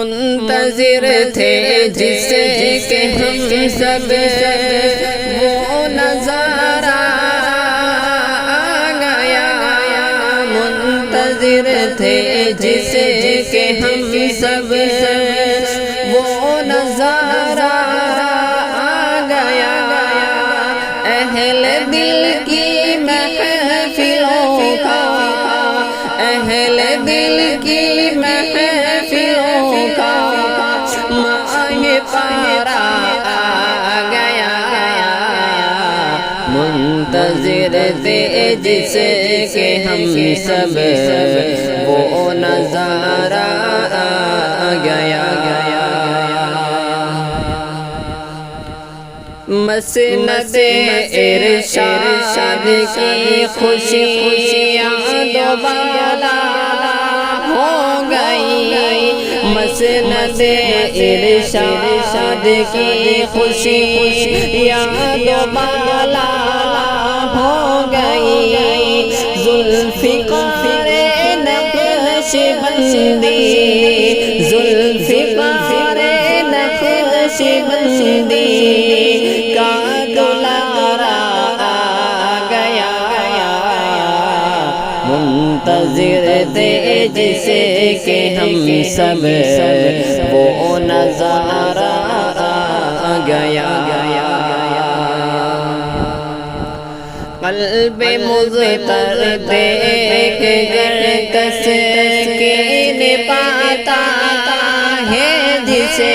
منتظر تھے جسے کہ ہم سب وہ نظارہ آ گیا منتظر تھے جسے کہ ہم سب وہ نظارہ آ گیا اہل دل کی محفلوں کا اہل دل کی محفلوں کا ماہ پارا آ گیا منتظر تھے جسے کہ ہم سب وہ نظارہ آ گیا مسند ارشاد کی خوشیاں دوبارہ ہو گئی مسند ارشاد کی خوشیاں دوبارہ ہو گئی ذوالفقار نقش بندی ذوالفقار نقش بندی کا دلارا آ گیا منتظر تھے جسے کہ ہم سب وہ نظارہ آ گیا قلب مضطر دیکھ کر تسکین پاتا ہے جسے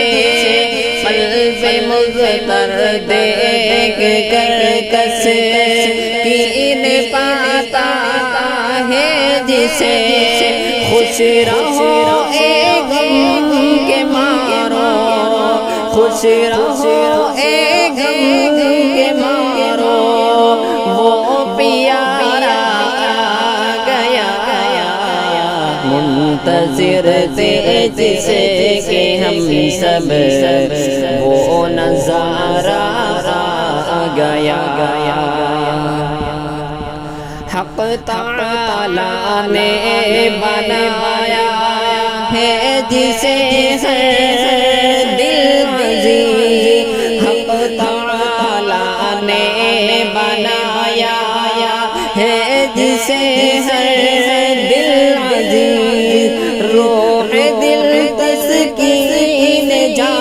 قلب مضطر دیکھ کر تسکین پاتا ہے جسے خوش رہو اے غم کے مارو خوش رہو اے غم کے مارو وہ پیارا آ گیا منتظر تھے جسے کہ ہم سب وہ نظارہ آ گیا حق تعالیٰ نے بنایا ہے جسے دل عزیز حق تعالیٰ نے بنایا ہے جسے دل عزیز روح دل تسکین جا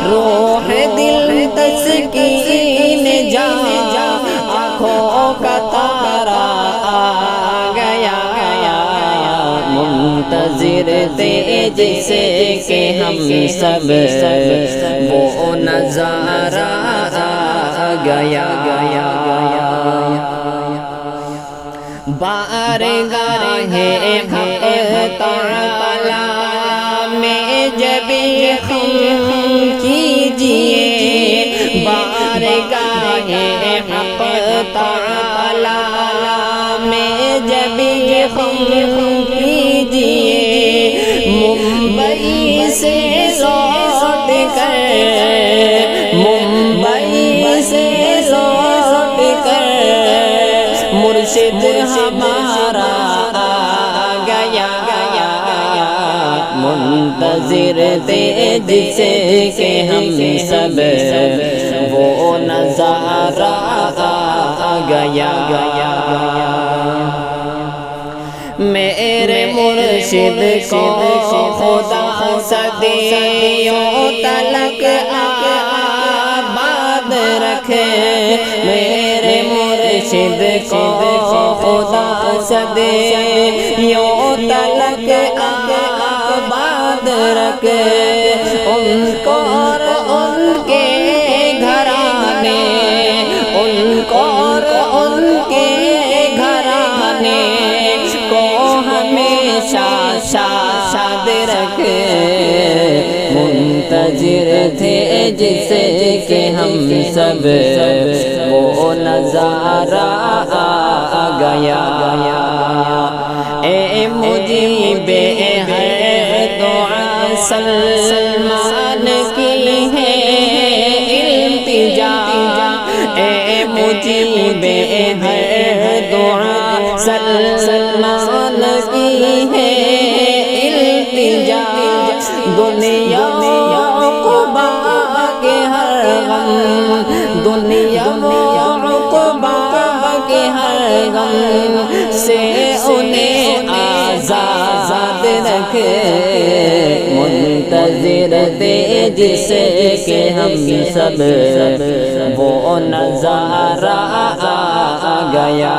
روح دل تسکین جا آنکھوں کا تارا آ گیا منتظر تھے جسے کہ ہم سب وہ نظارہ آ گیا بارگاہ حق تعالیٰ میں جب خم کیجئے بارگاہ حق تعالیٰ میں جب خم کیجئے ممبئی سے لوٹ کر ممبئی سے لوٹ کر مرشد ہمارا آ گیا منتظر تھے جسے کہ ہم سب وہ نظارہ آ گیا میرے مرشد کو خدا صدیوں تلک آباد رکھے میرے مرشد کو خدا صدیوں تلک آباد رکھے ان کو اور ان کے گھرانے ان کو اور ان کے گھرانے کو ہمیشہ شاد رکھے منتظر تھے جسے کہ ہم سب وہ نظارہ آ گیا اے مجیب ہر دعا سلمان کی ہے التجا اے مجیب ہر دعا سلمان کی ہے التجا دنیا عقبا کے ہر غم، دنیا عقبا کے ہر غم سے انہیں آزاد رکھے، منتظر تھے جس کے ہم سب وہ نظارہ آ گیا۔